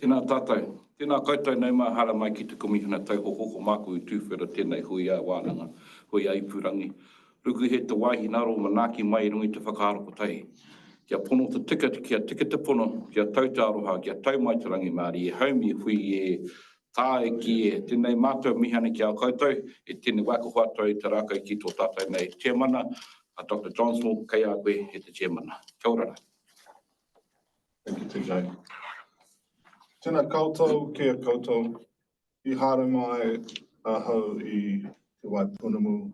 Tēnā tātou. Tēnā koutou nei mā hara mai ki te komihana tauhoko māku I tūwhera tēnei hui a wānanga, hui a Ipurangi. Ruku he te wāhi naro manaaki mai rungi te whakaaroko tai. Kia pono te tika, kia tika te pono, kia tautaroha, kia tau mai te rangi Māori, e haumi e hui e tā e ki e. Tēnei mātou mihana ki au koutou, e tēnei wako atou I te rākau ki tō tātou nei chairmana, a Dr. John Small, kei a koe he te chairmana. Kia ora. Thank you, TJ. Tēnā koutou, kia koutou, I haere mai ahau I te Waipunamu,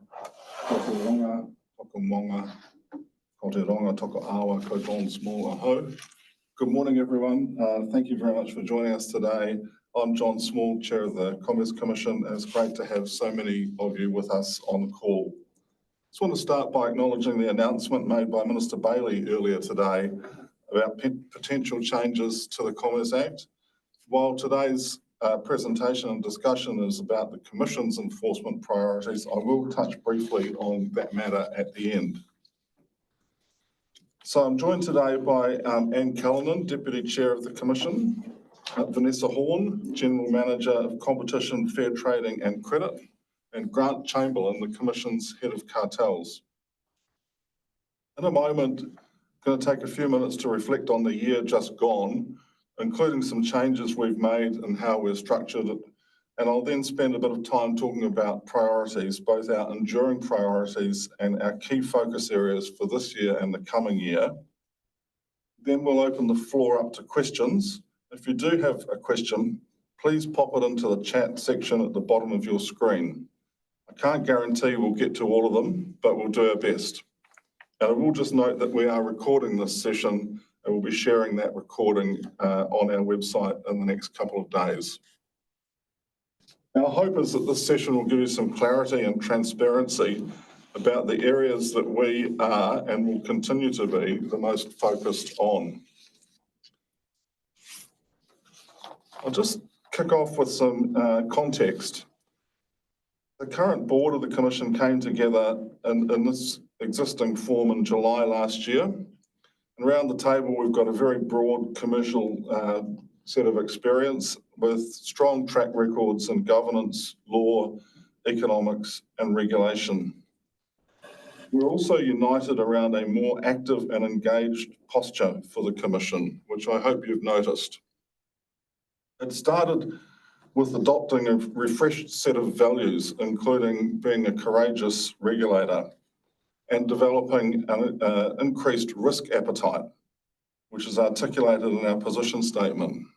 toko ronga, toko monga, ko te ronga, toko awa, ko John Small ahau. Good morning, everyone. Thank you very much for joining us today. I'm John Small, Chair of the Commerce Commission, and it's great to have so many of you with us on the call. I just want to start by acknowledging the announcement made by Minister Bailey earlier today about potential changes to the Commerce Act. While today's presentation and discussion is about the Commission's enforcement priorities, I will touch briefly on that matter at the end. So I'm joined today by Anne Callanan, Deputy Chair of the Commission, Vanessa Horn, General Manager of Competition, Fair Trading and Credit, and Grant Chamberlain, the Commission's Head of Cartels. In a moment, I'm going to take a few minutes to reflect on the year just gone, including some changes we've made and how we're structured it. And I'll then spend a bit of time talking about priorities, both our enduring priorities and our key focus areas for this year and the coming year. Then we'll open the floor up to questions. If you do have a question, please pop it into the chat section at the bottom of your screen. I can't guarantee we'll get to all of them, but we'll do our best. And I will just note that we are recording this session and we'll be sharing that recording on our website in the next couple of days. Our hope is that this session will give you some clarity and transparency about the areas that we are and will continue to be the most focused on. I'll just kick off with some context. The current board of the Commission came together in this existing form in July last year. And around the table, we've got a very broad commercial set of experience with strong track records in governance, law, economics, and regulation. We're also united around a more active and engaged posture for the Commission, which I hope you've noticed. It started with adopting a refreshed set of values, including being a courageous regulator and developing an increased risk appetite, which is articulated in our position statement.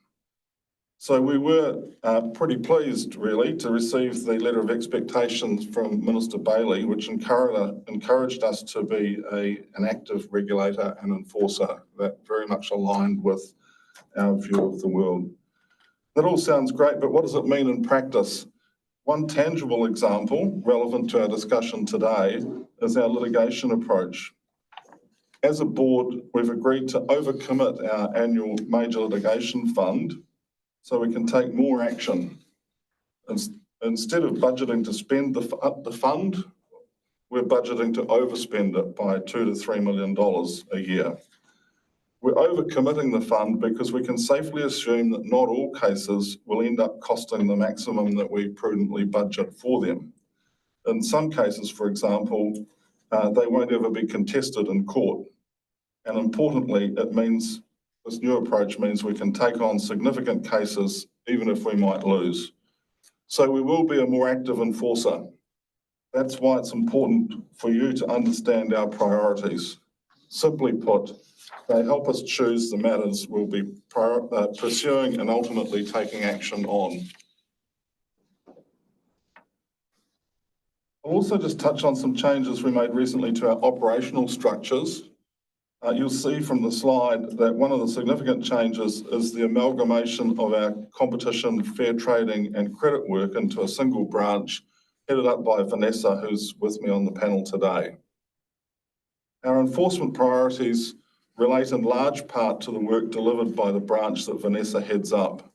So we were pretty pleased, really, to receive the letter of expectations from Minister Bailey, which encouraged us to be an active regulator and enforcer that very much aligned with our view of the world. That all sounds great, but what does it mean in practice? One tangible example relevant to our discussion today is our litigation approach. As a board, we've agreed to overcommit our annual major litigation fund so we can take more action. Instead of budgeting to spend the fund, we're budgeting to overspend it by $2 to $3 million a year. We're overcommitting the fund because we can safely assume that not all cases will end up costing the maximum that we prudently budget for them. In some cases, for example, they won't ever be contested in court. And importantly, this new approach means we can take on significant cases even if we might lose. So we will be a more active enforcer. That's why it's important for you to understand our priorities. Simply put, they help us choose the matters we'll be pursuing and ultimately taking action on. I'll also just touch on some changes we made recently to our operational structures. You'll see from the slide that one of the significant changes is the amalgamation of our competition, fair trading and credit work into a single branch headed up by Vanessa, who's with me on the panel today. Our enforcement priorities relate in large part to the work delivered by the branch that Vanessa heads up.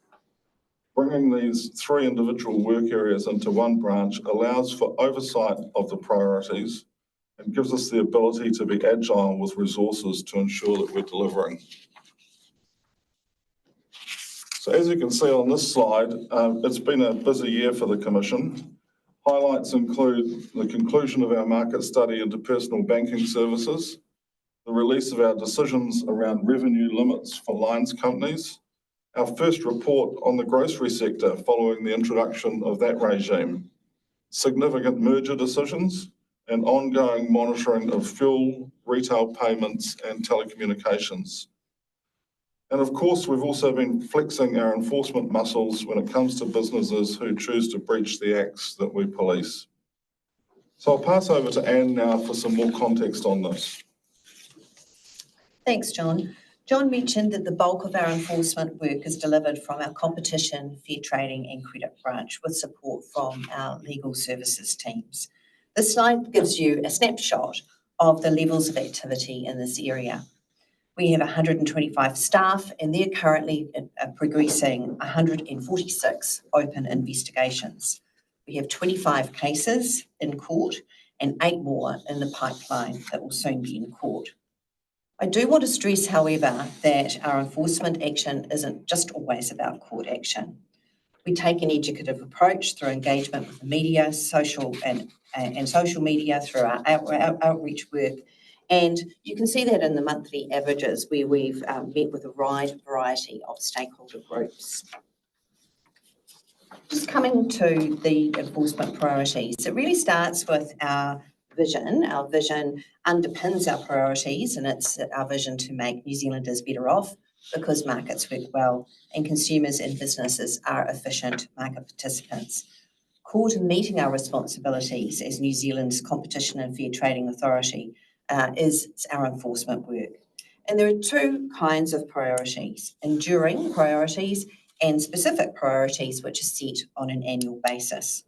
Bringing these three individual work areas into one branch allows for oversight of the priorities and gives us the ability to be agile with resources to ensure that we're delivering. So as you can see on this slide, it's been a busy year for the Commission. Highlights include the conclusion of our market study into personal banking services, the release of our decisions around revenue limits for lines companies, our first report on the grocery sector following the introduction of that regime, significant merger decisions, and ongoing monitoring of fuel, retail payments, and telecommunications. And of course, we've also been flexing our enforcement muscles when it comes to businesses who choose to breach the acts that we police. So I'll pass over to Anne now for some more context on this. Thanks, John. John mentioned that the bulk of our enforcement work is delivered from our competition, fair trading and credit branch with support from our legal services teams. This slide gives you a snapshot of the levels of activity in this area. We have 125 staff and they're currently progressing 146 open investigations. We have 25 cases in court and 8 more in the pipeline that will soon be in court. I do want to stress, however, that our enforcement action isn't just always about court action. We take an educative approach through engagement with the media, social media, through our outreach work. And you can see that in the monthly averages where we've met with a wide variety of stakeholder groups. Just coming to the enforcement priorities, it really starts with our vision. Our vision underpins our priorities, and it's our vision to make New Zealanders better off because markets work well and consumers and businesses are efficient market participants. Core to meeting our responsibilities as New Zealand's Competition and Fair Trading Authority is our enforcement work. And there are 2 kinds of priorities: enduring priorities and specific priorities which are set on an annual basis.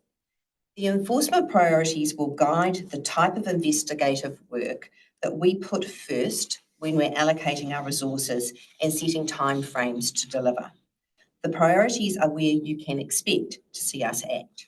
The enforcement priorities will guide the type of investigative work that we put first when we're allocating our resources and setting timeframes to deliver. The priorities are where you can expect to see us act.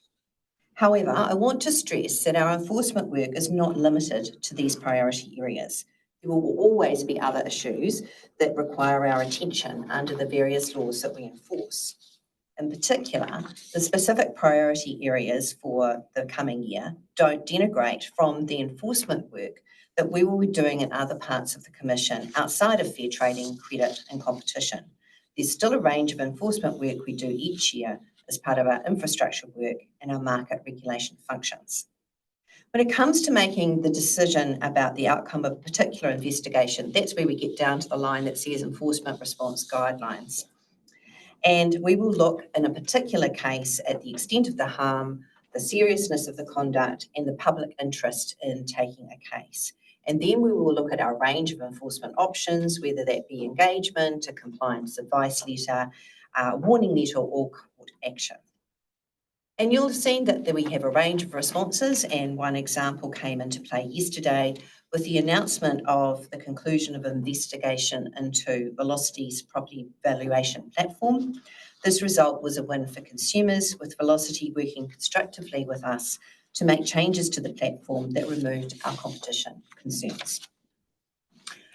However, I want to stress that our enforcement work is not limited to these priority areas. There will always be other issues that require our attention under the various laws that we enforce. In particular, the specific priority areas for the coming year don't denigrate from the enforcement work that we will be doing in other parts of the Commission outside of fair trading, credit and competition. There's still a range of enforcement work we do each year as part of our infrastructure work and our market regulation functions. When it comes to making the decision about the outcome of a particular investigation, that's where we get down to the line that says enforcement response guidelines. And we will look in a particular case at the extent of the harm, the seriousness of the conduct and the public interest in taking a case. And then we will look at our range of enforcement options, whether that be engagement, a compliance advice letter, warning letter or court action. And you'll have seen that we have a range of responses, and one example came into play yesterday with the announcement of the conclusion of an investigation into Velocity's property valuation platform. This result was a win for consumers, with Velocity working constructively with us to make changes to the platform that removed our competition concerns.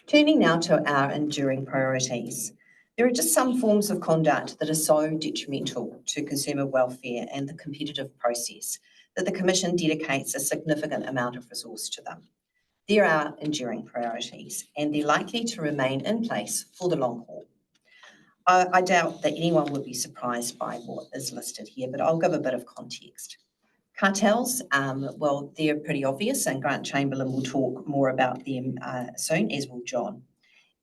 Turning now to our enduring priorities. There are just some forms of conduct that are so detrimental to consumer welfare and the competitive process that the Commission dedicates a significant amount of resource to them. There are enduring priorities and they're likely to remain in place for the long haul. I doubt that anyone would be surprised by what is listed here, but I'll give a bit of context. Cartels, well, they're pretty obvious and Grant Chamberlain will talk more about them soon, as will John.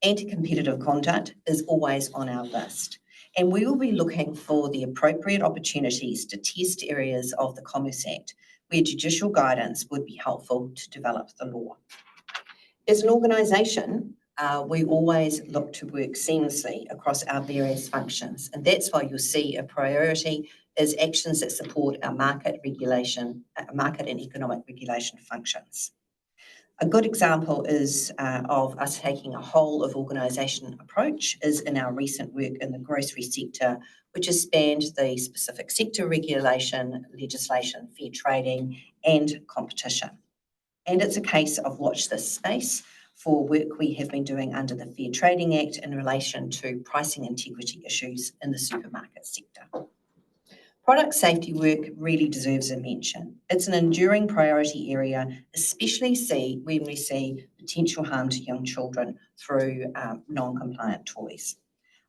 Anti-competitive conduct is always on our list, and we will be looking for the appropriate opportunities to test areas of the Commerce Act where judicial guidance would be helpful to develop the law. As an organisation, we always look to work seamlessly across our various functions, and that's why you'll see a priority is actions that support our market regulation, market and economic regulation functions. A good example is of us taking a whole of organisation approach is in our recent work in the grocery sector, which has spanned the specific sector regulation, legislation, fair trading and competition. And it's a case of watch this space. for work we have been doing under the Fair Trading Act in relation to pricing integrity issues in the supermarket sector. Product safety work really deserves a mention. It's an enduring priority area, especially when we see potential harm to young children through non-compliant toys.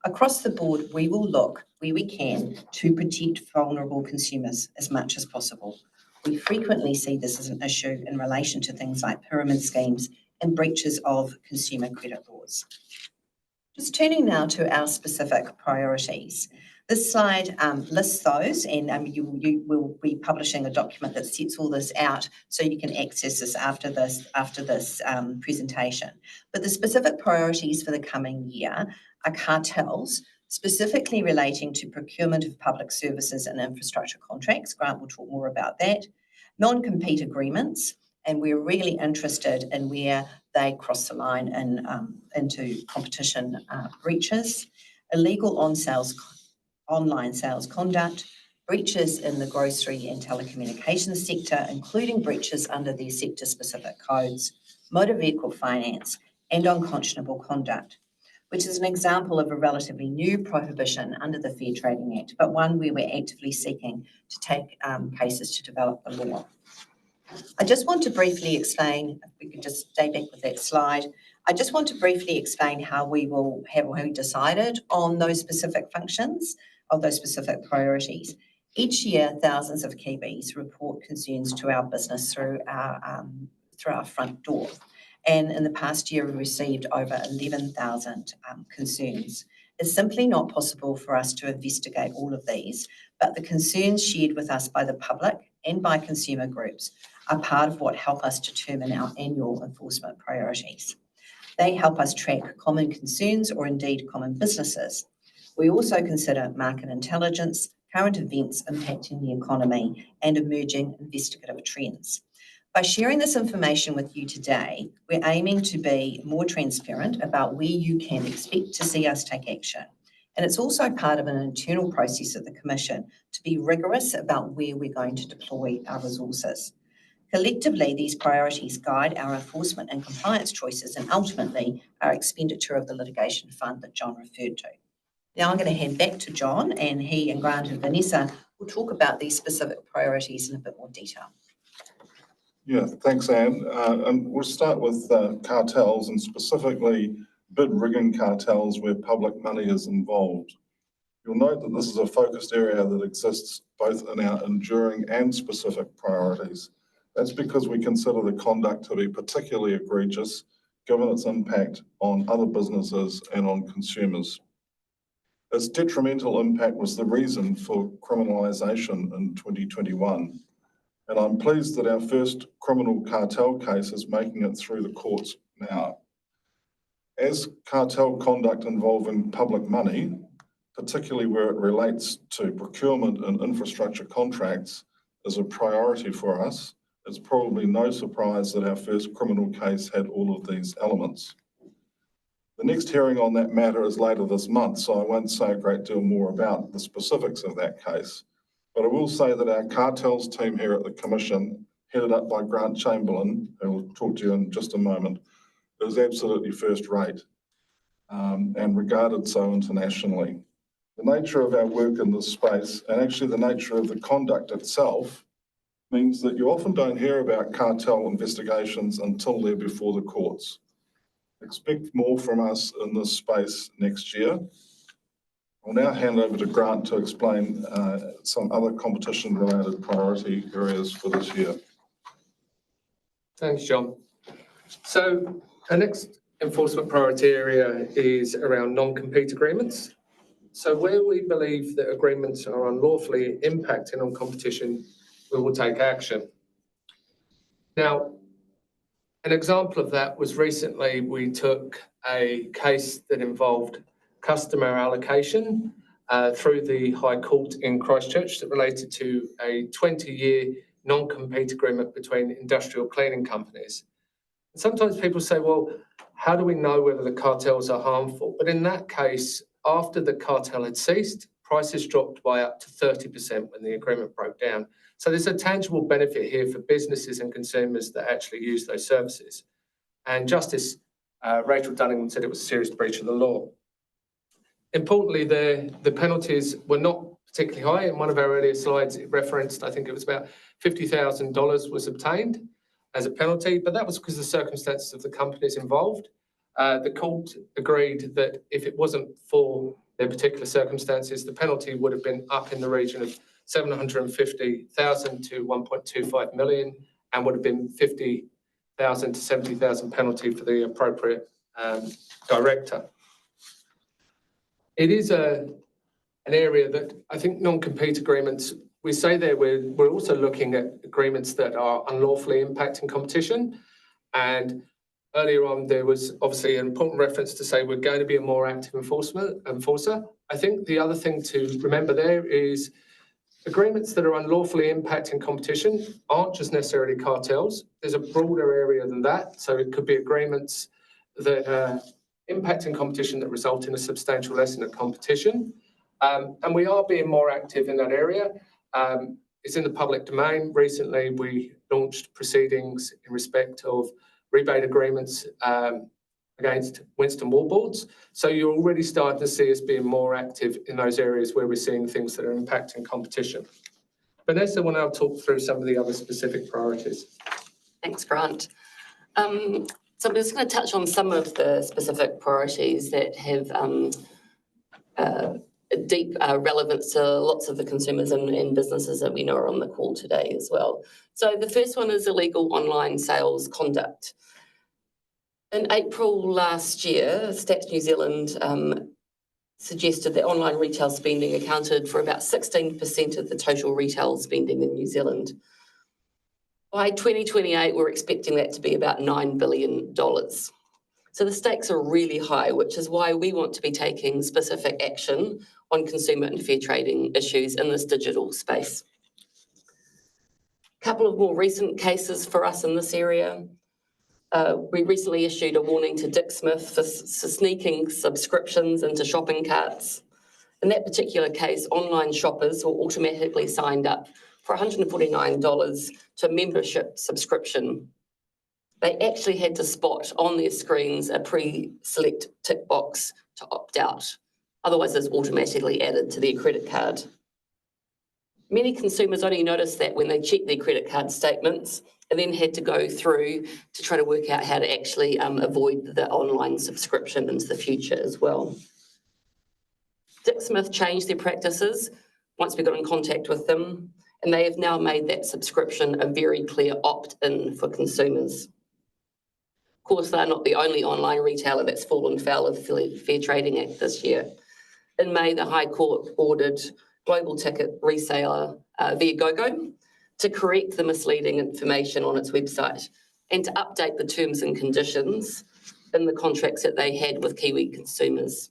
Across the board, we will look where we can to protect vulnerable consumers as much as possible. We frequently see this as an issue in relation to things like pyramid schemes and breaches of consumer credit laws. Just turning now to our specific priorities. This slide lists those, and you will be publishing a document that sets all this out so you can access this after this presentation. But the specific priorities for the coming year are cartels, specifically relating to procurement of public services and infrastructure contracts. Grant will talk more about that. Non-compete agreements, and we're really interested in where they cross the line into competition breaches, illegal online sales conduct, breaches in the grocery and telecommunications sector, including breaches under their sector-specific codes, motor vehicle finance, and unconscionable conduct, which is an example of a relatively new prohibition under the Fair Trading Act, but one where we're actively seeking to take cases to develop the law. I just want to briefly explain, if we could just stay back with that slide, I just want to briefly explain how we decided on those specific functions, of those specific priorities. Each year, thousands of Kiwis report concerns to our business through our front door. And in the past year, we received over 11,000 concerns. It's simply not possible for us to investigate all of these, but the concerns shared with us by the public and by consumer groups are part of what help us determine our annual enforcement priorities. They help us track common concerns or indeed common businesses. We also consider market intelligence, current events impacting the economy, and emerging investigative trends. By sharing this information with you today, we're aiming to be more transparent about where you can expect to see us take action. And it's also part of an internal process of the Commission to be rigorous about where we're going to deploy our resources. Collectively, these priorities guide our enforcement and compliance choices and ultimately our expenditure of the litigation fund that John referred to. Now I'm going to hand back to John, and he and Grant and Vanessa will talk about these specific priorities in a bit more detail. Yeah, thanks, Anne. And we'll start with cartels, and specifically bid rigging cartels where public money is involved. You'll note that this is a focused area that exists both in our enduring and specific priorities. That's because we consider the conduct to be particularly egregious, given its impact on other businesses and on consumers. Its detrimental impact was the reason for criminalisation in 2021. And I'm pleased that our first criminal cartel case is making it through the courts now. As cartel conduct involving public money, particularly where it relates to procurement and infrastructure contracts, is a priority for us, it's probably no surprise that our first criminal case had all of these elements. The next hearing on that matter is later this month, so I won't say a great deal more about the specifics of that case. But I will say that our cartels team here at the Commission, headed up by Grant Chamberlain, who will talk to you in just a moment, is absolutely first rate and regarded so internationally. The nature of our work in this space, and actually the nature of the conduct itself, means that you often don't hear about cartel investigations until they're before the courts. Expect more from us in this space next year. I'll now hand over to Grant to explain some other competition-related priority areas for this year. Thanks, John. So our next enforcement priority area is around non-compete agreements. So where we believe that agreements are unlawfully impacting on competition, we will take action. Now, an example of that was recently we took a case that involved customer allocation through the High Court in Christchurch that related to a 20-year non-compete agreement between industrial cleaning companies. And sometimes people say, well, how do we know whether the cartels are harmful? But in that case, after the cartel had ceased, prices dropped by up to 30% when the agreement broke down. So there's a tangible benefit here for businesses and consumers that actually use those services. And justice Rachel Dunningham said it was a serious breach of the law. Importantly, the penalties were not particularly high. In one of our earlier slides, it referenced, I think it was about $50,000 was obtained as a penalty, but that was because of the circumstances of the companies involved. The court agreed that if it wasn't for their particular circumstances, the penalty would have been up in the region of $750,000 to $1.25 million, and would have been $50,000 to $70,000 penalty for the appropriate director. It is an area that I think non-compete agreements, we say there we're also looking at agreements that are unlawfully impacting competition. And earlier on, there was obviously an important reference to say we're going to be a more active enforcer. I think the other thing to remember there is agreements that are unlawfully impacting competition aren't just necessarily cartels. There's a broader area than that. So it could be agreements that are impacting competition that result in a substantial lessening of competition. And we are being more active in that area. It's in the public domain. Recently, we launched proceedings in respect of rebate agreements against Winston Wallboards. So you're already starting to see us being more active in those areas where we're seeing things that are impacting competition. Vanessa will now talk through some of the other specific priorities. Thanks, Grant. So I'm just going to touch on some of the specific priorities that have deep relevance to lots of the consumers and businesses that we know are on the call today as well. So the first one is illegal online sales conduct. In April last year, Stats New Zealand suggested that online retail spending accounted for about 16% of the total retail spending in New Zealand. By 2028, we're expecting that to be about $9 billion. So the stakes are really high, which is why we want to be taking specific action on consumer and fair trading issues in this digital space. A couple of more recent cases for us in this area. We recently issued a warning to Dick Smith for sneaking subscriptions into shopping carts. In that particular case, online shoppers were automatically signed up for $149 to a membership subscription. They actually had to spot on their screens a pre-select tick box to opt out. Otherwise, it's automatically added to their credit card. Many consumers only noticed that when they checked their credit card statements and then had to go through to try to work out how to actually avoid the online subscription into the future as well. Dick Smith changed their practices once we got in contact with them, and they have now made that subscription a very clear opt-in for consumers. Of course, they're not the only online retailer that's fallen foul of the Fair Trading Act this year. In May, the High Court ordered global ticket reseller Viagogo to correct the misleading information on its website and to update the terms and conditions in the contracts that they had with Kiwi consumers.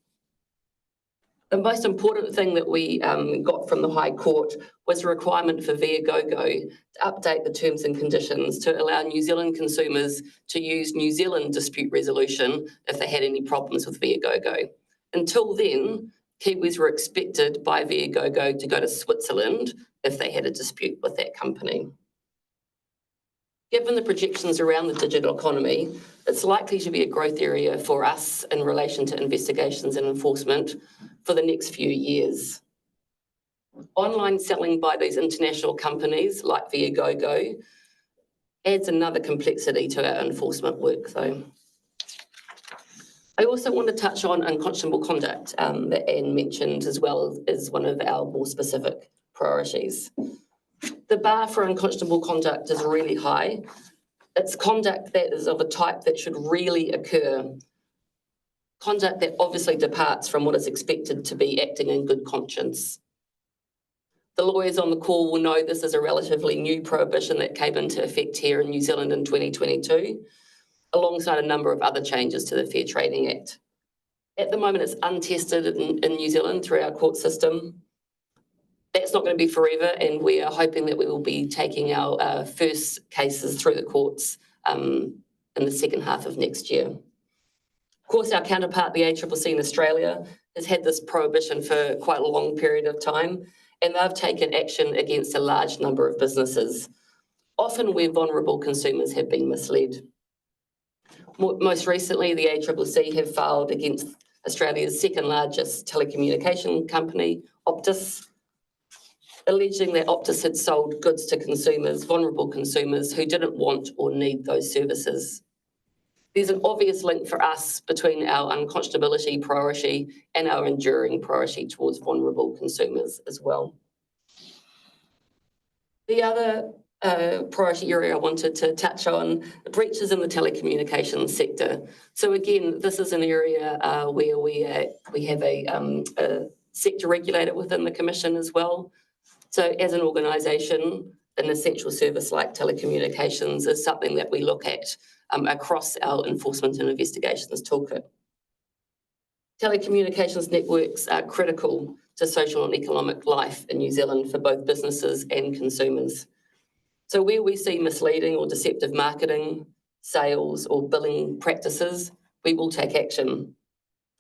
The most important thing that we got from the High Court was a requirement for Viagogo to update the terms and conditions to allow New Zealand consumers to use New Zealand dispute resolution if they had any problems with Viagogo. Until then, Kiwis were expected by Viagogo to go to Switzerland if they had a dispute with that company. Given the projections around the digital economy, it's likely to be a growth area for us in relation to investigations and enforcement for the next few years. Online selling by these international companies like Viagogo adds another complexity to our enforcement work though. I also want to touch on unconscionable conduct that Anne mentioned as well as one of our more specific priorities. The bar for unconscionable conduct is really high. It's conduct that is of a type that should really occur. Conduct that obviously departs from what is expected to be acting in good conscience. The lawyers on the call will know this is a relatively new prohibition that came into effect here in New Zealand in 2022, alongside a number of other changes to the Fair Trading Act. At the moment, it's untested in New Zealand through our court system. That's not going to be forever, and we are hoping that we will be taking our first cases through the courts in the second half of next year. Of course, our counterpart, the ACCC in Australia, has had this prohibition for quite a long period of time, and they've taken action against a large number of businesses, often where vulnerable consumers have been misled. Most recently, the ACCC have filed against Australia's second largest telecommunication company, Optus, alleging that Optus had sold goods to consumers, vulnerable consumers who didn't want or need those services. There's an obvious link for us between our unconscionability priority and our enduring priority towards vulnerable consumers as well. The other priority area I wanted to touch on, breaches in the telecommunications sector. So again, this is an area where we have a sector regulator within the Commission as well. So as an organisation, an essential service like telecommunications is something that we look at across our enforcement and investigations toolkit. Telecommunications networks are critical to social and economic life in New Zealand for both businesses and consumers. So where we see misleading or deceptive marketing, sales or billing practices, we will take action.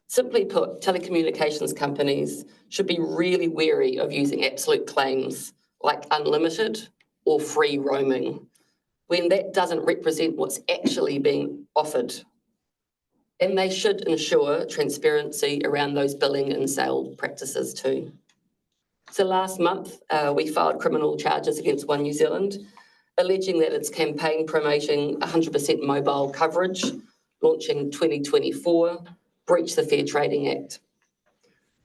Simply put, telecommunications companies should be really wary of using absolute claims like unlimited or free roaming when that doesn't represent what's actually being offered. And they should ensure transparency around those billing and sale practices too. So last month, we filed criminal charges against One New Zealand, alleging that its campaign promoting 100% mobile coverage, launching 2024, breached the Fair Trading Act.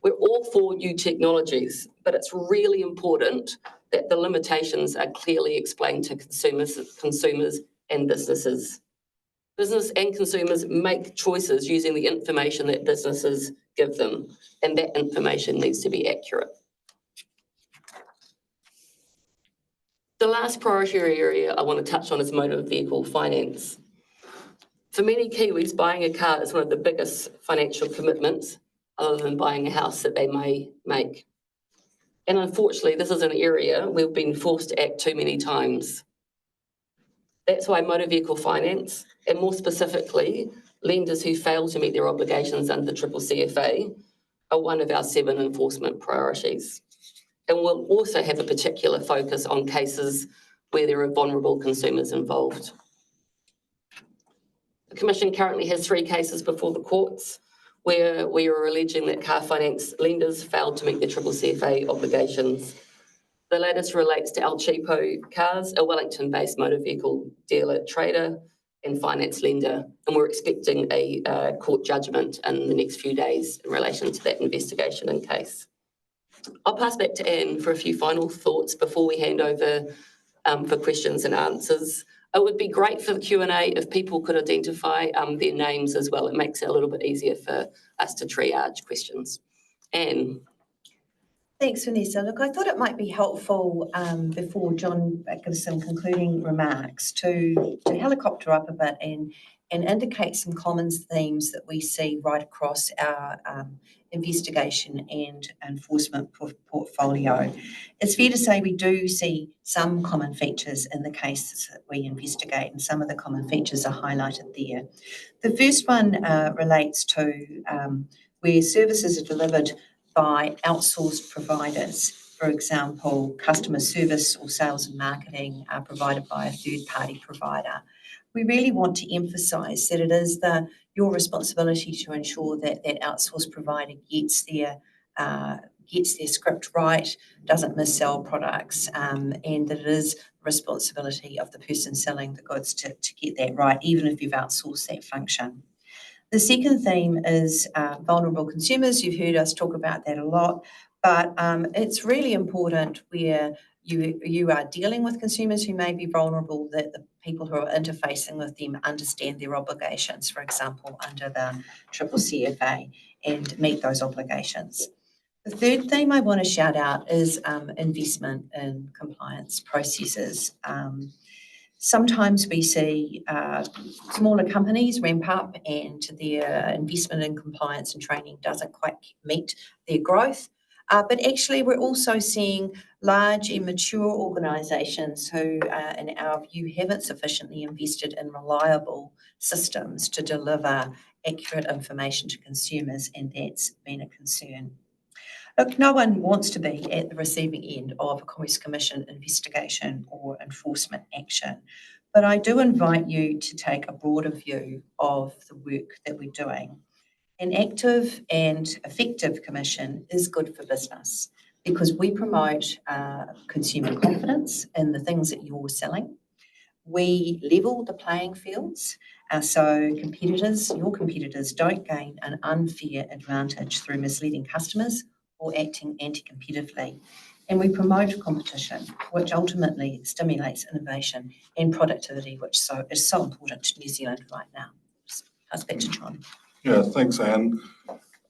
We're all for new technologies, but it's really important that the limitations are clearly explained to consumers and businesses. Business and consumers make choices using the information that businesses give them, and that information needs to be accurate. The last priority area I want to touch on is motor vehicle finance. For many Kiwis, buying a car is one of the biggest financial commitments other than buying a house that they may make. And unfortunately, this is an area we've been forced to act too many times. That's why motor vehicle finance, and more specifically, lenders who fail to meet their obligations under the CCCFA, are one of our 7 enforcement priorities. And we'll also have a particular focus on cases where there are vulnerable consumers involved. The Commission currently has 3 cases before the courts where we are alleging that car finance lenders failed to meet their CCCFA obligations. The latest relates to El Cheapo Cars, a Wellington-based motor vehicle dealer, trader and finance lender, and we're expecting a court judgment in the next few days in relation to that investigation and case. I'll pass back to Anne for a few final thoughts before we hand over for questions and answers. It would be great for the Q&A if people could identify their names as well. It makes it a little bit easier for us to triage questions. Anne. Thanks, Vanessa. Look, I thought it might be helpful before John gives some concluding remarks to helicopter up a bit and indicate some common themes that we see right across our investigation and enforcement portfolio. It's fair to say we do see some common features in the cases that we investigate, and some of the common features are highlighted there. The first one relates to where services are delivered by outsourced providers. For example, customer service or sales and marketing are provided by a third-party provider. We really want to emphasise that it is your responsibility to ensure that that outsourced provider gets their script right, doesn't missell products, and that it is the responsibility of the person selling the goods to get that right, even if you've outsourced that function. The second theme is vulnerable consumers. You've heard us talk about that a lot, but it's really important where you are dealing with consumers who may be vulnerable, that the people who are interfacing with them understand their obligations, for example, under the CCCFA, and meet those obligations. The third theme I want to shout out is investment in compliance processes. Sometimes we see smaller companies ramp up and their investment in compliance and training doesn't quite meet their growth. But actually, we're also seeing large and mature organisations who, in our view, haven't sufficiently invested in reliable systems to deliver accurate information to consumers, and that's been a concern. Look, no one wants to be at the receiving end of a Commerce Commission investigation or enforcement action, But I do invite you to take a broader view of the work that we're doing. An active and effective commission is good for business because we promote consumer confidence in the things that you're selling. We level the playing fields so your competitors don't gain an unfair advantage through misleading customers or acting anti-competitively. And we promote competition, which ultimately stimulates innovation and productivity, which is so important to New Zealand right now. Pass back to John. Yeah, thanks, Anne.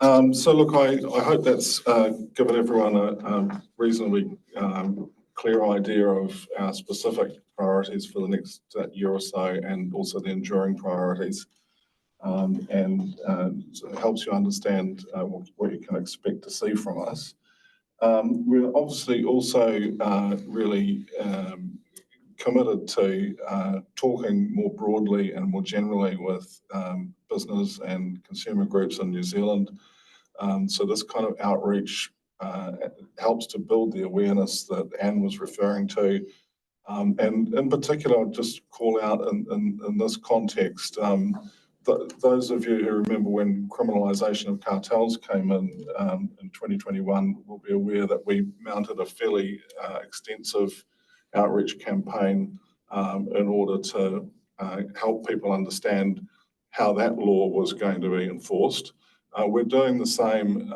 So look, I hope that's given everyone a reasonably clear idea of our specific priorities for the next year or so, and also the enduring priorities, and so it helps you understand what you can expect to see from us. We're obviously also really committed to talking more broadly and more generally with business and consumer groups in New Zealand. So this kind of outreach helps to build the awareness that Anne was referring to. And in particular, I'll just call out in this context, those of you who remember when criminalisation of cartels came in 2021 will be aware that we mounted a fairly extensive outreach campaign in order to help people understand how that law was going to be enforced. We're doing the same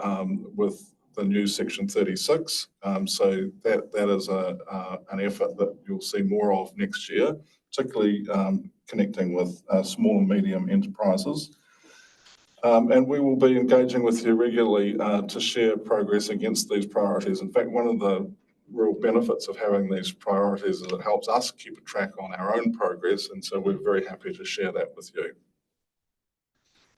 with the new Section 36, so that is an effort that you'll see more of next year, particularly connecting with small and medium enterprises. And we will be engaging with you regularly to share progress against these priorities. In fact, one of the real benefits of having these priorities is it helps us keep a track on our own progress, and so we're very happy to share that with you.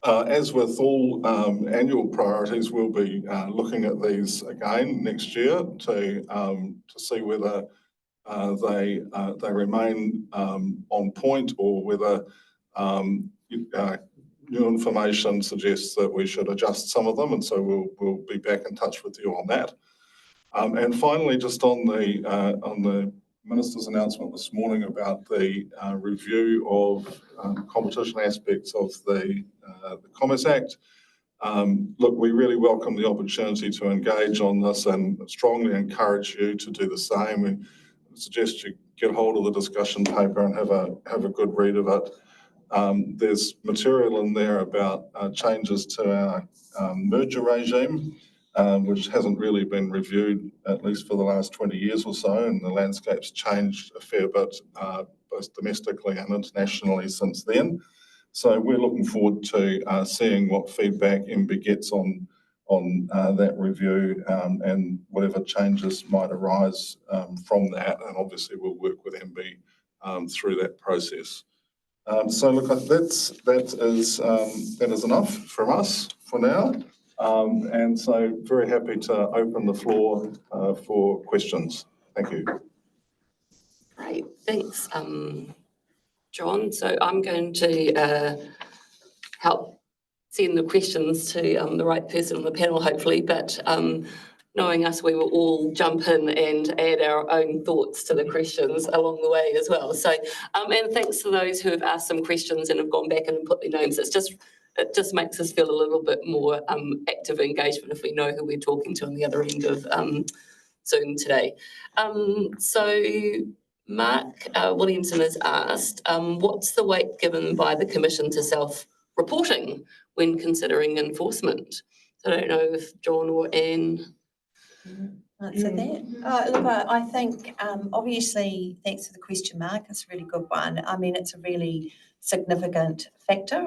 As with all annual priorities, we'll be looking at these again next year to see whether they remain on point or whether new information suggests that we should adjust some of them, and so we'll be back in touch with you on that. And finally, just on the Minister's announcement this morning about the review of competition aspects of the Commerce Act, look, we really welcome the opportunity to engage on this and strongly encourage you to do the same. We suggest you get hold of the discussion paper and have a good read of it. There's material in there about changes to our merger regime, which hasn't really been reviewed, at least for the last 20 years or so, and the landscape's changed a fair bit, both domestically and internationally since then. So we're looking forward to seeing what feedback MB gets on that review and whatever changes might arise from that, and obviously we'll work with MB through that process. So look, that is enough from us for now. And so very happy to open the floor for questions. Thank you. Great, thanks, John. So I'm going to help send the questions to the right person on the panel, hopefully, but knowing us, we will all jump in and add our own thoughts to the questions along the way as well. So, and thanks to those who have asked some questions and have gone back and put their names. It just makes us feel a little bit more active engagement if we know who we're talking to on the other end of Zoom today. So Mark Williamson has asked, what's the weight given by the Commission to self-reporting when considering enforcement? So I don't know if John or Anne. Answer that. Look, I think obviously, thanks for the question, Mark. It's a really good one. I mean, it's a really significant factor.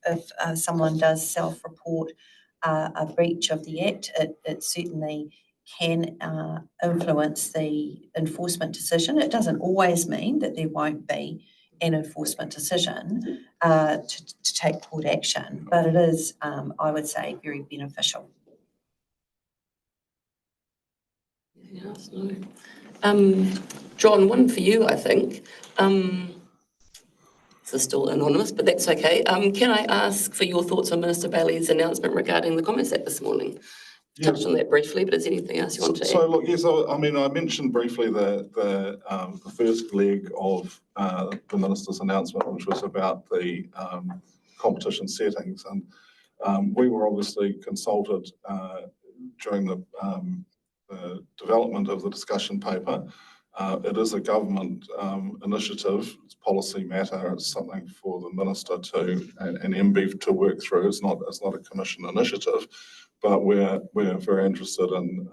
If someone does self-report a breach of the Act, it certainly can influence the enforcement decision. It doesn't always mean that there won't be an enforcement decision to take court action, but it is, I would say, very beneficial. Yes, no. John, one for you, I think. This is still anonymous, but that's okay. Can I ask for your thoughts on Minister Bailey's announcement regarding the Commerce Act this morning? touched on that briefly, but is there anything else you want to add? So look, yes, I mean, I mentioned briefly the first leg of the minister's announcement, which was about the competition settings, and we were obviously consulted during the development of the discussion paper. It is a government initiative, it's policy matter, it's something for the minister to and MB to work through. It's not a commission initiative, but we're very interested in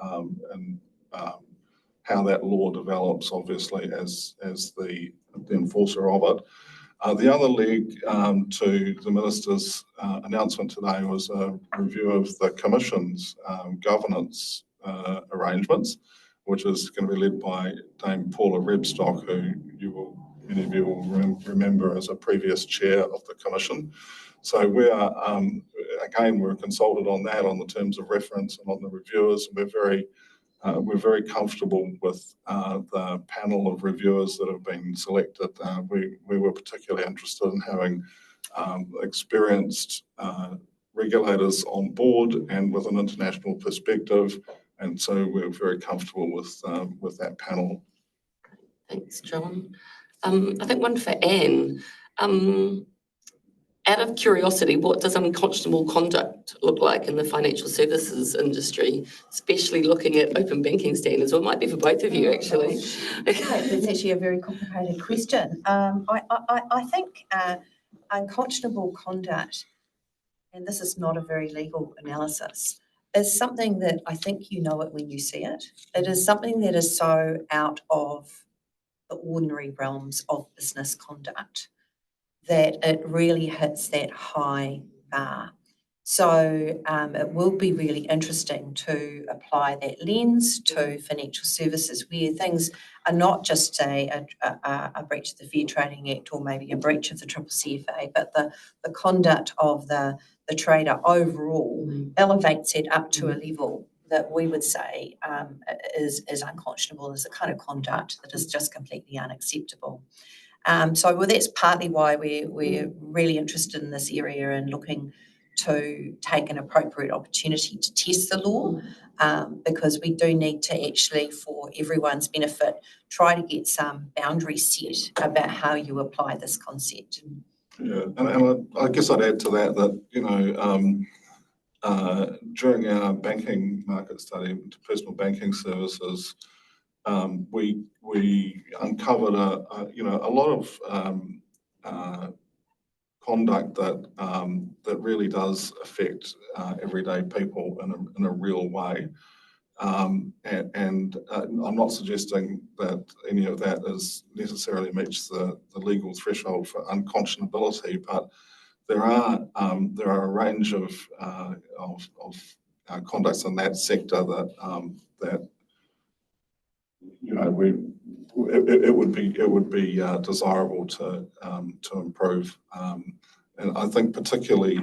how that law develops, obviously, as the enforcer of it. The other leg to the minister's announcement today was a review of the commission's governance arrangements, which is going to be led by Dame Paula Rebstock, who many of you will remember as a previous chair of the commission. So we are, again, we're consulted on that, on the terms of reference and on the reviewers. We're very comfortable with the panel of reviewers that have been selected. We were particularly interested in having experienced regulators on board and with an international perspective, and so we're very comfortable with that panel. Thanks, John. I think one for Anne. Out of curiosity, what does unconscionable conduct look like in the financial services industry, especially looking at open banking standards? Well, it might be for both of you, actually. That's actually a very complicated question. I think unconscionable conduct, and this is not a very legal analysis, is something that I think you know it when you see it. It is something that is so out of the ordinary realms of business conduct that it really hits that high bar. So it will be really interesting to apply that lens to financial services where things are not just a breach of the Fair Trading Act or maybe a breach of the CCCFA, but the conduct of the trader overall elevates it up to a level that we would say is unconscionable, is a kind of conduct that is just completely unacceptable. So that's partly why we're really interested in this area and looking to take an appropriate opportunity to test the law, because we do need to actually, for everyone's benefit, try to get some boundaries set about how you apply this concept. Yeah, and I guess I'd add to that, you know, during our banking market study into personal banking services, we uncovered a lot of conduct that really does affect everyday people in a real way. And I'm not suggesting that any of that necessarily meets the legal threshold for unconscionability, but there are a range of conducts in that sector that you know it would be desirable to improve. And I think particularly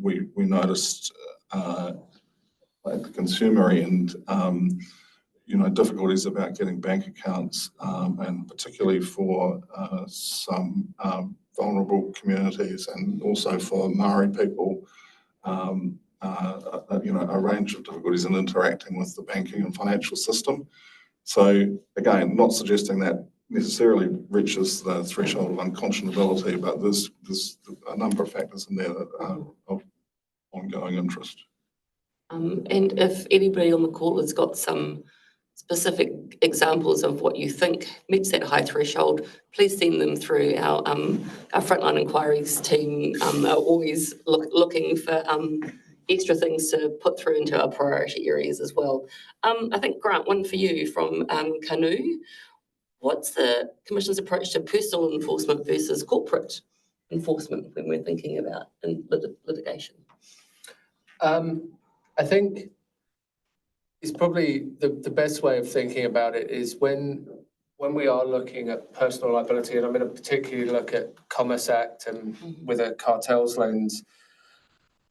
we noticed at the consumer end, you know, difficulties about getting bank accounts, and particularly for some vulnerable communities and also for Māori people, you know, a range of difficulties in interacting with the banking and financial system. So again, not suggesting that necessarily reaches the threshold of unconscionability, but there's a number of factors in there that are of ongoing interest. And if anybody on the call has got some specific examples of what you think meets that high threshold, please send them through. Our frontline inquiries team are always looking for extra things to put through into our priority areas as well. I think, Grant, one for you from Canoe. What's the Commission's approach to personal enforcement versus corporate enforcement when we're thinking about litigation? I think it's probably the best way of thinking about it is when we are looking at personal liability, and I'm going to particularly look at Commerce Act and with a cartels lens,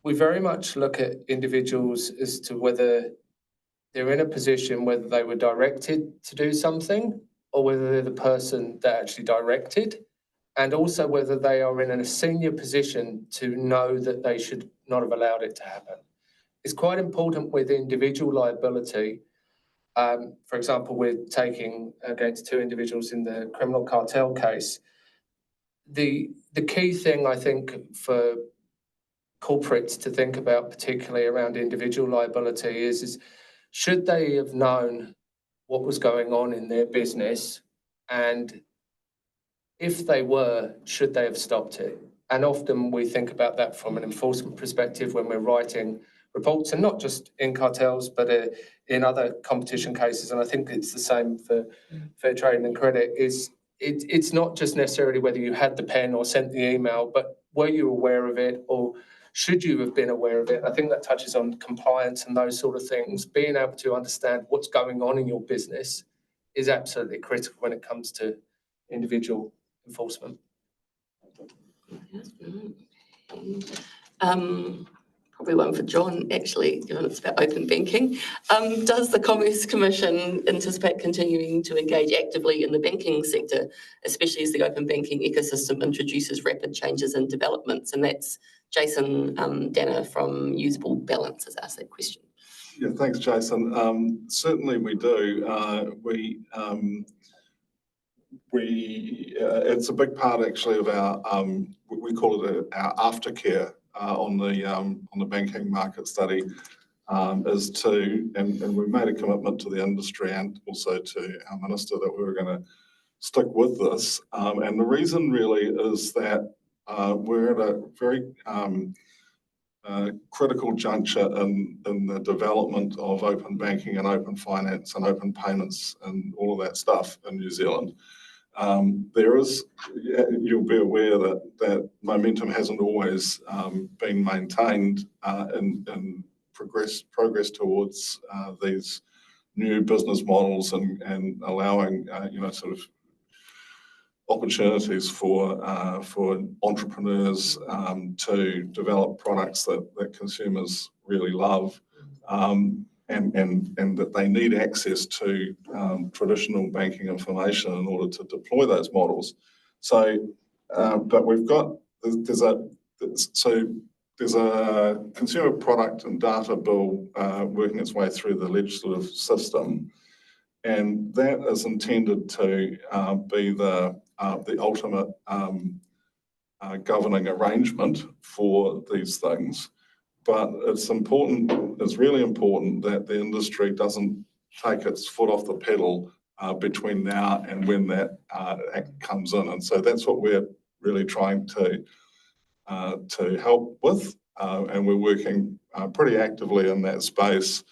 we very much look at individuals as to whether they're in a position whether they were directed to do something or whether they're the person that actually directed, and also whether they are in a senior position to know that they should not have allowed it to happen. it's quite important with individual liability. For example, we're taking against 2 individuals in the criminal cartel case. The key thing, I think, for corporates to think about, particularly around individual liability, is should they have known what was going on in their business, and if they were, should they have stopped it? And often we think about that from an enforcement perspective when we're writing reports, and not just in cartels, but in other competition cases. And I think it's the same for fair trading and credit. It's not just necessarily whether you had the pen or sent the email, but were you aware of it, or should you have been aware of it? I think that touches on compliance and those sort of things. Being able to understand what's going on in your business is absolutely critical when it comes to individual enforcement. Probably one for John, actually, given it's about open banking. Does the Commerce Commission anticipate continuing to engage actively in the banking sector, especially as the open banking ecosystem introduces rapid changes and developments? And that's Jason Danner from Usable Balance has asked that question. Yeah, thanks, Jason. Certainly we do. It's a big part actually of our, we call it our aftercare on the banking market study, is to, and we made a commitment to the industry and also to our minister that we were going to stick with this. And the reason really is that we're at a very critical juncture in the development of open banking and open finance and open payments and all of that stuff in New Zealand. There is, you'll be aware that momentum hasn't always been maintained in progress towards these new business models and allowing, sort of opportunities for entrepreneurs to develop products that consumers really love. And that they need access to traditional banking information in order to deploy those models. So, but there's a consumer product and data bill working its way through the legislative system, and that is intended to be the ultimate governing arrangement for these things. But it's really important that the industry doesn't take its foot off the pedal between now and when that act comes in. And so that's what we're really trying to help with. And we're working pretty actively in that space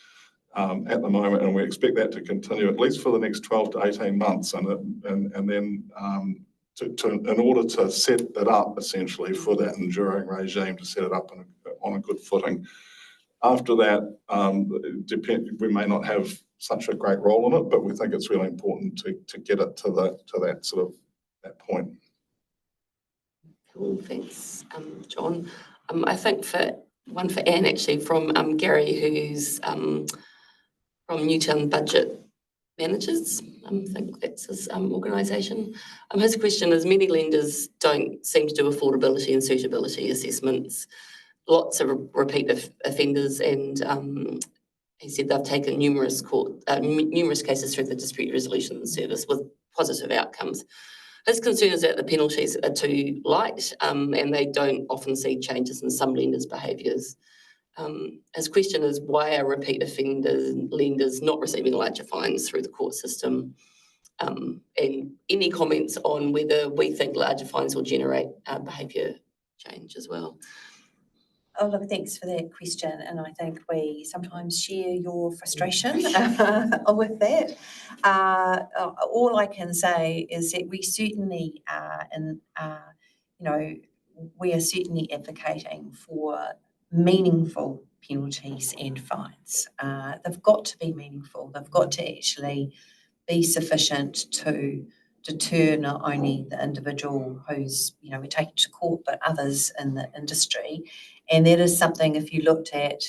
at the moment. And we expect that to continue at least for the next 12 to 18 months. And then in order to set it up essentially for that enduring regime, to set it up on a good footing. After that, we may not have such a great role in it, but we think it's really important to get it to that sort of that point. Cool, thanks, John. I think for Anne actually from Gary, who's from Newtown Budget Managers. I think that's his organisation. His question is, many lenders don't seem to do affordability and suitability assessments. Lots of repeat offenders, and he said they've taken numerous cases through the dispute resolution service with positive outcomes. His concern is that the penalties are too light, and they don't often see changes in some lenders' behaviours. His question is, why are repeat offender lenders not receiving larger fines through the court system? And any comments on whether we think larger fines will generate behaviour change as well? Oh, look, thanks for that question. And I think we sometimes share your frustration with that. All I can say is that we certainly are, we are certainly advocating for meaningful penalties and fines. They've got to be meaningful. They've got to actually be sufficient to deter not only the individual who's, we're taking to court, but others in the industry. And that is something, if you looked at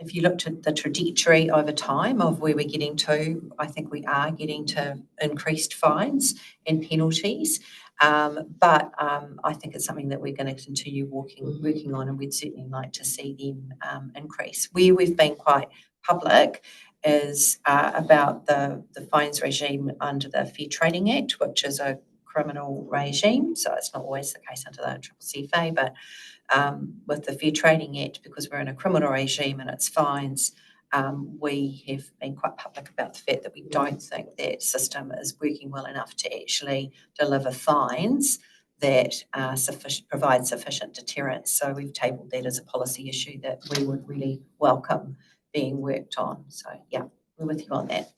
if you looked at the trajectory over time of where we're getting to, I think we are getting to increased fines and penalties. But I think it's something that we're going to continue working on, and we'd certainly like to see them increase. Where we've been quite public is about the fines regime under the Fair Trading Act, which is a criminal regime. So it's not always the case under the CCCFA, but with the Fair Trading Act, because we're in a criminal regime and it's fines, we have been quite public about the fact that we don't think that system is working well enough to actually deliver fines that provide sufficient deterrence. So we've tabled that as a policy issue that we would really welcome being worked on. So yeah, we're with you on that.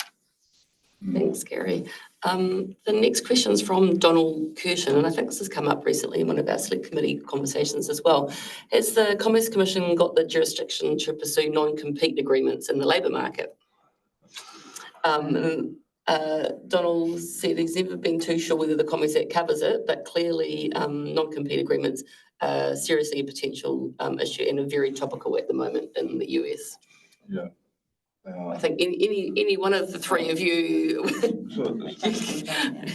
Thanks, Gary. The next question is from Donald Curtin, and I think this has come up recently in one of our select committee conversations as well. Has the Commerce Commission got the jurisdiction to pursue non-compete agreements in the labour market? Donald said he's never been too sure whether the Commerce Act covers it, but clearly non-compete agreements are seriously a potential issue and are very topical at the moment in the US. Yeah. I think any one of the three of you.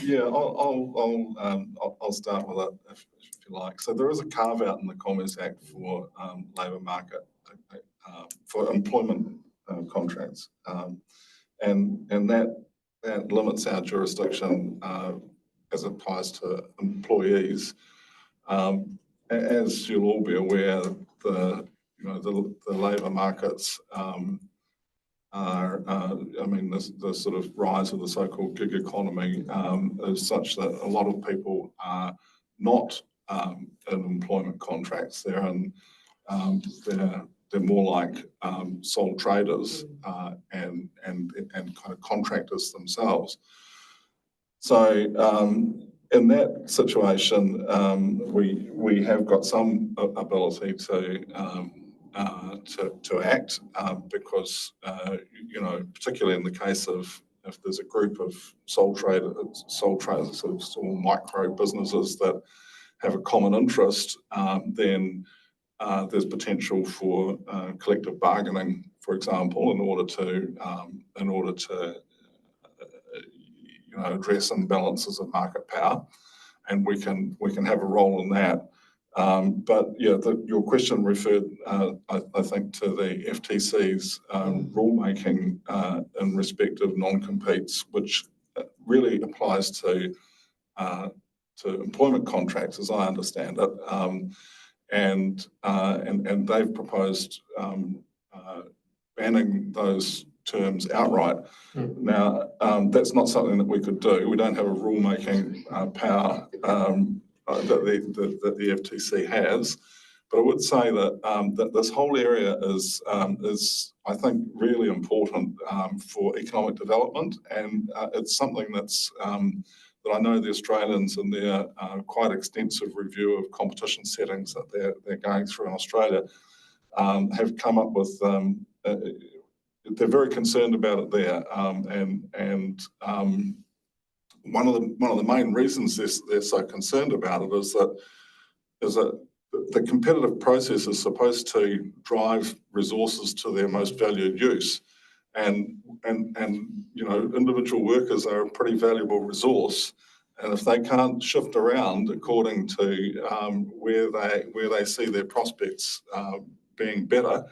Yeah, I'll start with it if you like. So there is a carve out in the Commerce Act for labour market for employment contracts, and that limits our jurisdiction as it applies to employees. As you'll all be aware, the labour markets the sort of rise of the so-called gig economy is such that a lot of people are not in employment contracts. They're more like sole traders and kind of contractors themselves. So in that situation, we have got some ability to act because particularly in the case of if there's a group of sole traders, sort of small micro businesses that have a common interest, then there's potential for collective bargaining, for example, in order to address imbalances of market power, and we can have a role in that. But yeah, your question referred, I think, to the FTC's rulemaking in respect of non-competes, which really applies to employment contracts, as I understand it, and they've proposed banning those terms outright. Now, that's not something that we could do. We don't have a rulemaking power that the FTC has, but I would say that this whole area is I think really important for economic development, and it's something that I know the Australians in their quite extensive review of competition settings that they're going through in Australia have come up with. They're very concerned about it there, and one of the main reasons they're so concerned about it is that the competitive process is supposed to drive resources to their most valued use, and individual workers are a pretty valuable resource, and if they can't shift around according to where they see their prospects being better,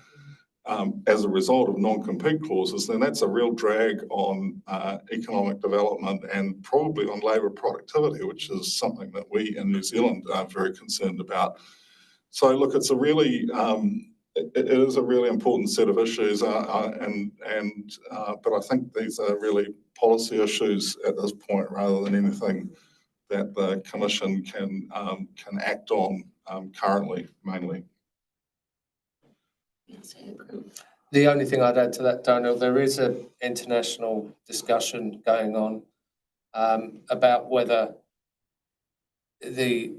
as a result of non-compete clauses, then that's a real drag on economic development and probably on labour productivity, which is something that we in New Zealand are very concerned about. So look, it's a really it is a really important set of issues, but I think these are really policy issues at this point rather than anything that the Commission can act on currently, mainly. The only thing I'd add to that, Daniel, there is an international discussion going on about whether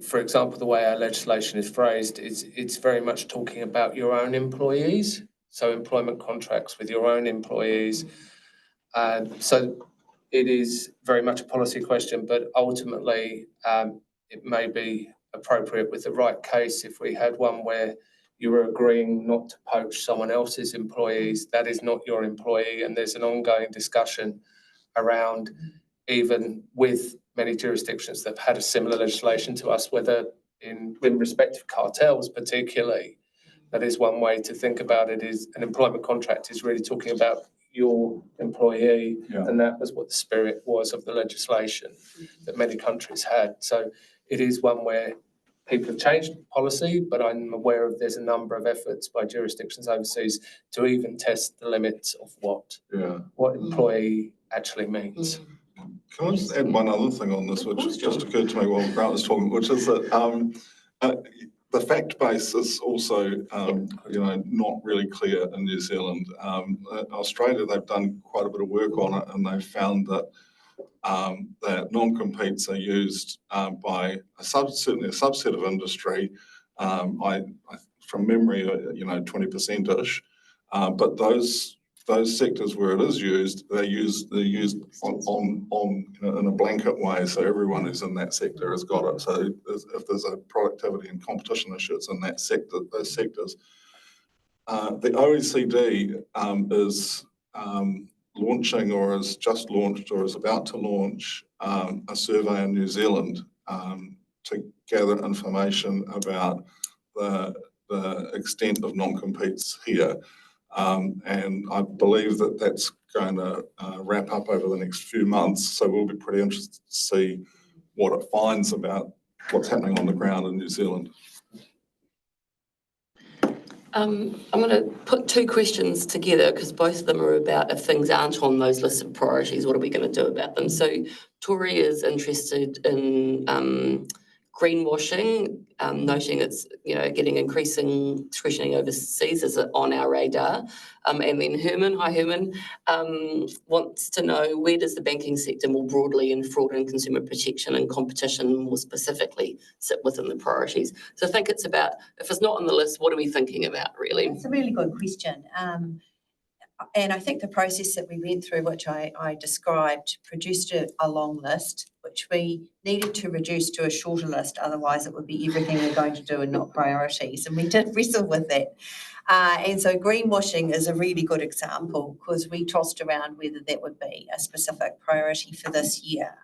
for example, the way our legislation is phrased, it's very much talking about your own employees, so employment contracts with your own employees. So it is very much a policy question, but ultimately it may be appropriate with the right case if we had one where you are agreeing not to poach someone else's employees. That is not your employee, and there's an ongoing discussion around, even with many jurisdictions that have had a similar legislation to us, whether in respect of cartels particularly, that is one way to think about it, is an employment contract is really talking about your employee, and that was what the spirit was of the legislation that many countries had. So it is one where people have changed policy, but I'm aware of there's a number of efforts by jurisdictions overseas to even test the limits of what employee actually means. Can I just add one other thing on this, which has just occurred to me while Grant was talking, which is that the fact base is also, not really clear in New Zealand. Australia, they've done quite a bit of work on it, and they've found that that non-competes are used by certainly a subset of industry. From memory, 20%-ish, but those sectors where it is used, they're used on in a blanket way. So everyone who's in that sector has got it. So if there's a productivity and competition issue, it's in that sector, those sectors. The OECD is launching, or has just launched, or is about to launch a survey in New Zealand to gather information about the extent of non-competes here. And I believe that that's going to wrap up over the next few months. So we'll be pretty interested to see what it finds about what's happening on the ground in New Zealand. I'm going to put two questions together because both of them are about if things aren't on those listed priorities, what are we going to do about them? So Tori is interested in greenwashing, noting it's getting increasing scrutiny overseas. Is it on our radar? And then Herman, hi Herman, wants to know, where does the banking sector more broadly in fraud and consumer protection and competition more specifically sit within the priorities? So I think it's about, if it's not on the list, what are we thinking about really? It's a really good question. And I think the process that we went through, which I described, produced a long list, which we needed to reduce to a shorter list. Otherwise, it would be everything we're going to do and not priorities. And we did wrestle with that. And so greenwashing is a really good example because we tossed around whether that would be a specific priority for this year.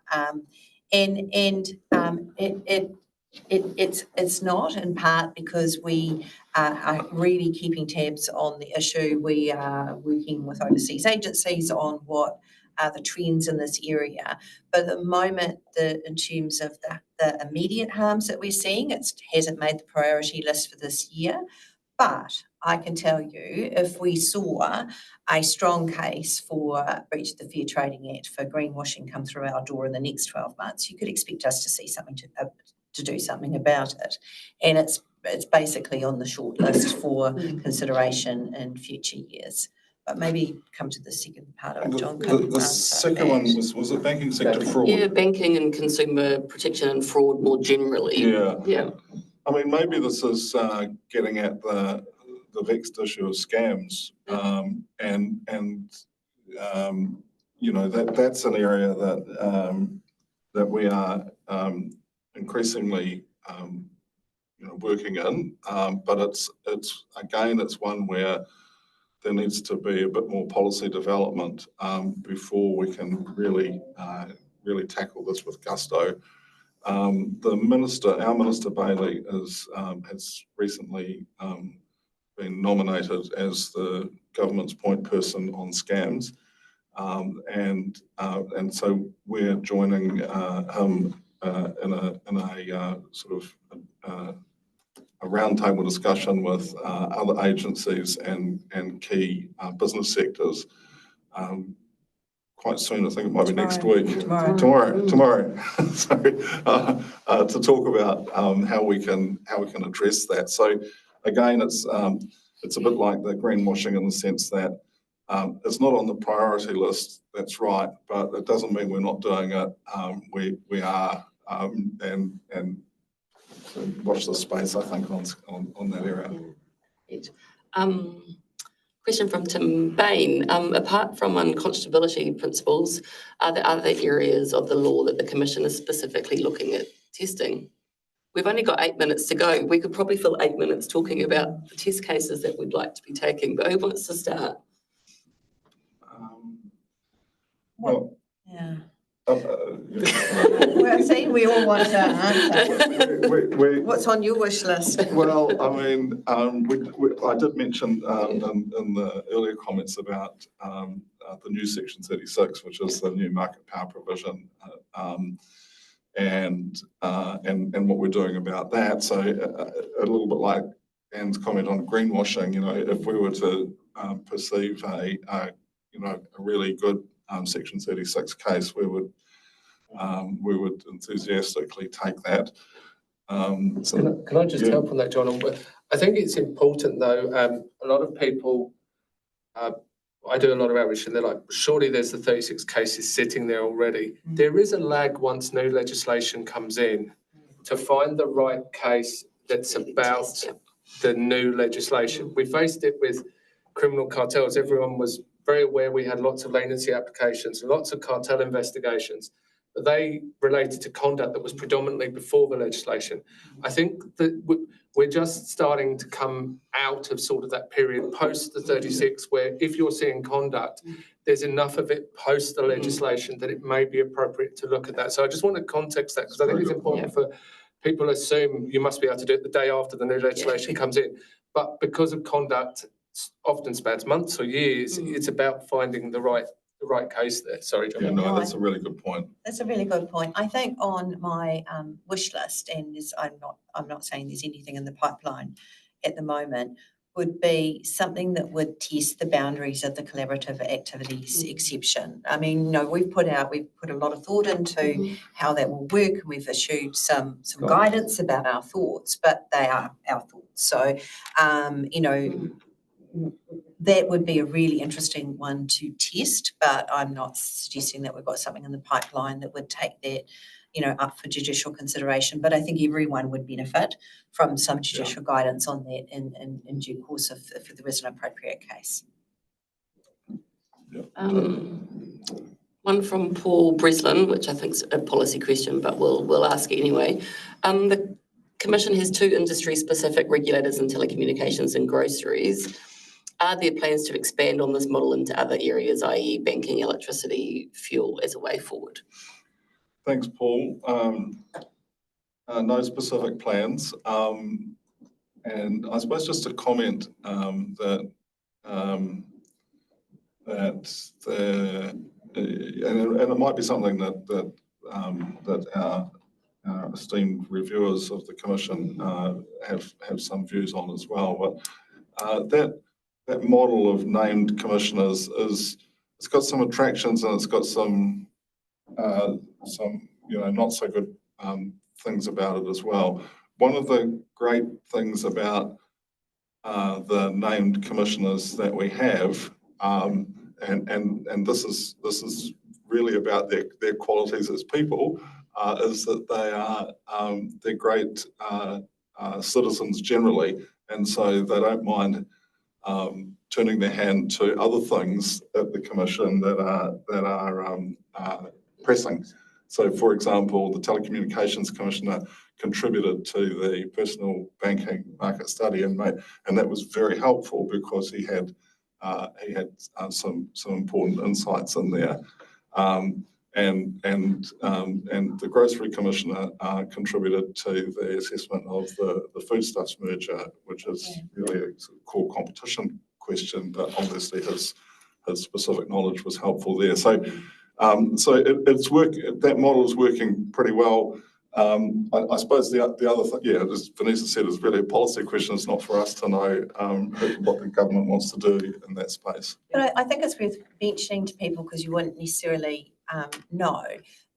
It's not, in part because we are really keeping tabs on the issue. We are working with overseas agencies on what are the trends in this area. But at the moment, in terms of the immediate harms that we're seeing, it hasn't made the priority list for this year. But I can tell you, if we saw a strong case for breach of the Fair Trading Act for greenwashing come through our door in the next 12 months, you could expect us to see something to do something about it. And it's basically on the short list for consideration in future years. But maybe come to the second part of John. The second one was it banking sector fraud? Yeah, banking and consumer protection and fraud more generally. Yeah. I mean, maybe this is getting at the vexed issue of scams, that's an area that we are increasingly working in, but it's one where there needs to be a bit more policy development before we can really tackle this with gusto. Our Minister Bailey has recently been nominated as the government's point person on scams, and so we're joining him in a sort of a roundtable discussion with other agencies and key business sectors quite soon. I think it might be next week. Tomorrow. Sorry, to talk about how we can address that. So again, it's a bit like the greenwashing in the sense that it's not on the priority list. That's right, but it doesn't mean we're not doing it. We are, and watch the space, I think, on that area. Question from Tim Bain. Apart from unconscionability principles, are there other areas of the law that the Commission is specifically looking at testing? We've only got 8 minutes to go. We could probably fill 8 minutes talking about the test cases that we'd like to be taking, but who wants to start? Well, Yeah. yeah. Well, see, we all want to answer. we, What's on your wish list? well, I mean, I did mention in the earlier comments about the new Section 36, which is the new market power provision, and what we're doing about that. So a little bit like Anne's comment on greenwashing, you know, if we were to perceive a really good Section 36 case, we would enthusiastically take that. Can I just help on that, John? I think it's important though, a lot of people, I do a lot of outreach and they're like, surely there's the 36 cases sitting there already. There is a lag once new legislation comes in to find the right case that's about the new legislation. We faced it with criminal cartels. Everyone was very aware we had lots of leniency applications, lots of cartel investigations, but they related to conduct that was predominantly before the legislation. I think that we're just starting to come out of sort of that period post the 36, where if you're seeing conduct, there's enough of it post the legislation that it may be appropriate to look at that. So I just want to context that because I think it's important for people to assume you must be able to do it the day after the new legislation comes in. But because of conduct often spans months or years, it's about finding the right case there. Sorry, John. Yeah, no, that's a really good point. That's a really good point. I think on my wish list, and I'm not saying there's anything in the pipeline at the moment, would be something that would test the boundaries of the collaborative activities exception. I mean, we've put a lot of thought into how that will work, and we've issued some guidance about our thoughts, but they are our thoughts. So, that would be a really interesting one to test, but I'm not suggesting that we've got something in the pipeline that would take that, up for judicial consideration. But I think everyone would benefit from some judicial guidance on that in due course if there is an appropriate case. One from Paul Breslin, which I think is a policy question, but we'll ask it anyway. The Commission has 2 industry-specific regulators in telecommunications and groceries. Are there plans to expand on this model into other areas, i.e. banking, electricity, fuel, as a way forward? Thanks, Paul. No specific plans. And I suppose just to comment that it might be something that our esteemed reviewers of the Commission have some views on as well. But that model of named commissioners it's got some attractions and it's got some not so good things about it as well. One of the great things about the named commissioners that we have, and this is really about their qualities as people, is that they're great citizens generally, and so they don't mind turning their hand to other things at the Commission that are pressing. So, for example, the Telecommunications Commissioner contributed to the personal banking market study, and that was very helpful because he had some important insights in there. And the Grocery Commissioner contributed to the assessment of the foodstuffs merger, which is really a core competition question, but obviously his specific knowledge was helpful there. So that model is working pretty well. I suppose the other thing, as Vanessa said, is really a policy question. It's not for us to know what the government wants to do in that space. But I think it's worth mentioning to people, because you wouldn't necessarily know,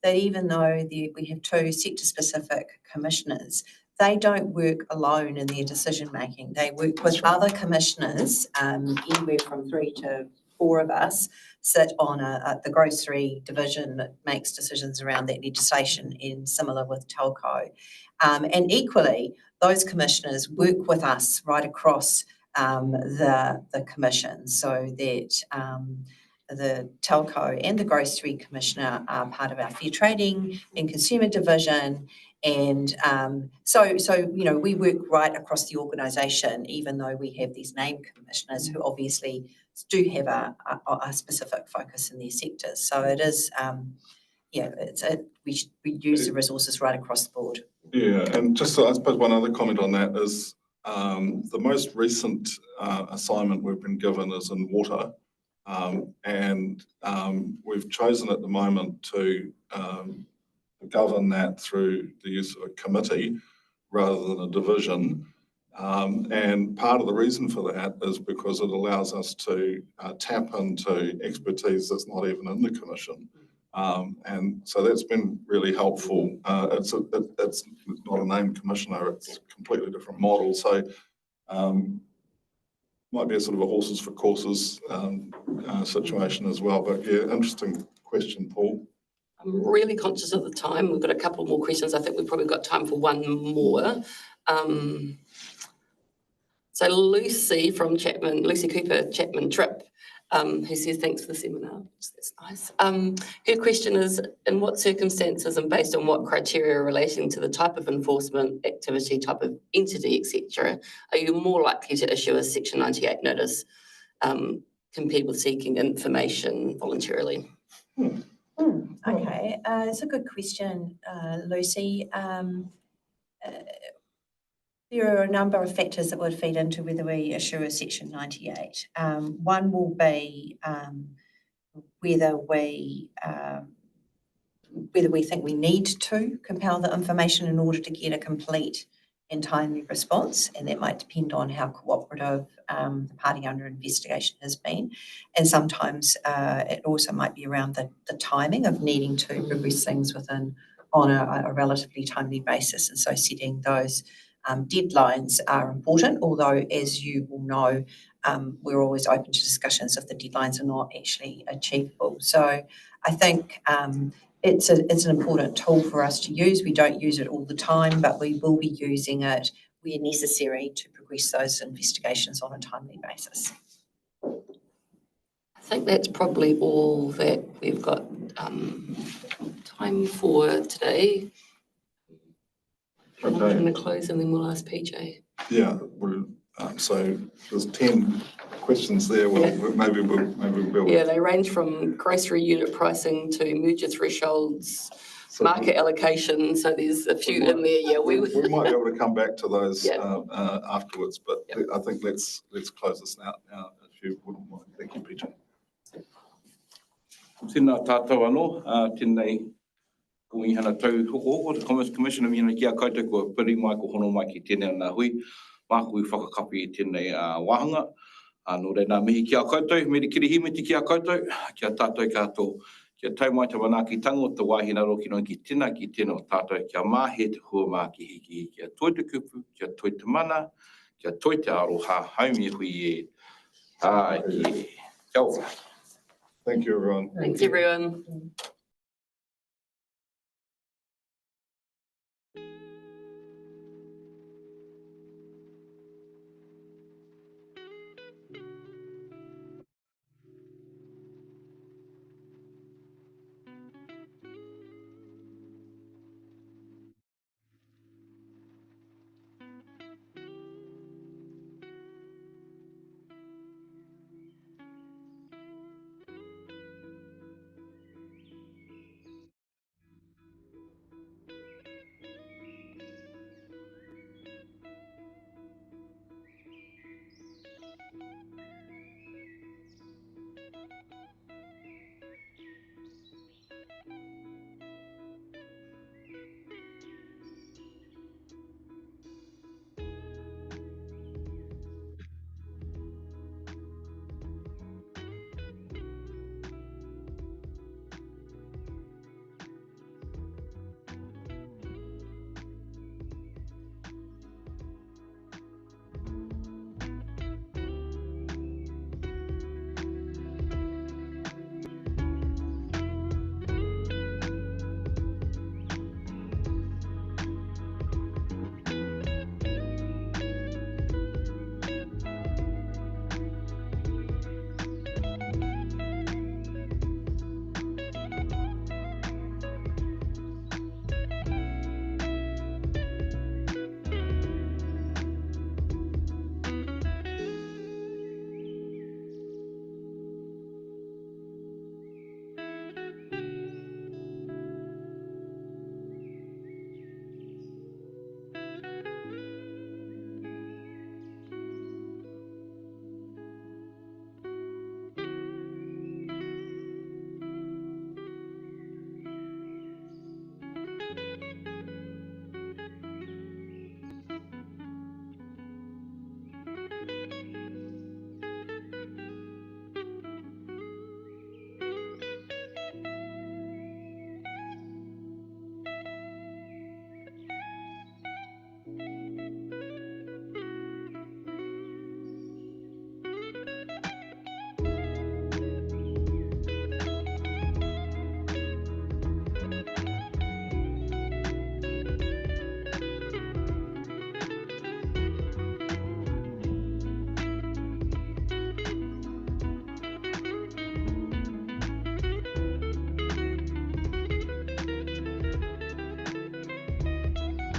that even though we have 2 sector-specific commissioners, they don't work alone in their decision-making. They work with other commissioners, anywhere from 3 to 4 of us sit on the grocery division that makes decisions around that legislation, and similar with telco. And equally, those commissioners work with us right across the commission, so that the telco and the grocery commissioner are part of our fair trading and consumer division, And so, we work right across the organisation, even though we have these named commissioners who obviously do have a specific focus in their sectors. So it is, we use the resources right across the board. Yeah, and just I suppose one other comment on that is the most recent assignment we've been given is in water. And we've chosen at the moment to govern that through the use of a committee rather than a division. And part of the reason for that is because it allows us to tap into expertise that's not even in the commission. And so that's been really helpful. It's not a named commissioner, it's a completely different model. So might be a sort of a horses for courses situation as well. But yeah, interesting question, Paul. I'm really conscious of the time. We've got a couple more questions. I think we've probably got time for one more. So Lucy Cooper, Chapman Trip, who says thanks for the seminar. That's nice. Her question is, in what circumstances and based on what criteria relating to the type of enforcement activity, type of entity, etc., are you more likely to issue a Section 98 notice compared with seeking information voluntarily? Okay, it's a good question, Lucy. There are a number of factors that would feed into whether we issue a Section 98. One will be whether we think we need to compel the information in order to get a complete and timely response, and that might depend on how cooperative the party under investigation has been. And sometimes it also might be around the timing of needing to progress things on a relatively timely basis, and so setting those deadlines are important, although as you will know, we're always open to discussions if the deadlines are not actually achievable. So I think it's an important tool for us to use. We don't use it all the time, but we will be using it where necessary to progress those investigations on a timely basis. I think that's probably all that we've got time for today. I'm going to close and then we'll ask PJ. Yeah, so there's 10 questions there. Maybe we'll. Yeah, they range from grocery unit pricing to merger thresholds, market allocation. So there's a few in there. Yeah, we might be able to come back to those afterwards. But I think let's close this out now, if you wouldn't mind. Thank you, PJ. Tēnā tātou anō, tēnei kumihana tau hoko o the Commerce Commission of Mina kia koutou kua piri mai ko hono mai ki tēnei ana hui. Māku I whakakapi I tēnei wahanga. Nō reira mihi kia koutou, me re kirihimiti kia koutou, kia tātou kātou. Kia tau mai te wānaki tango, te wāhina roki no ki tēnā ki tēnā o tātou, kia māhe te hua mā ki hiki, kia toi te kupu, kia toi te mana, kia toi te aroha, haumi hui e. Kia ora. Thank you, everyone. Thanks, everyone.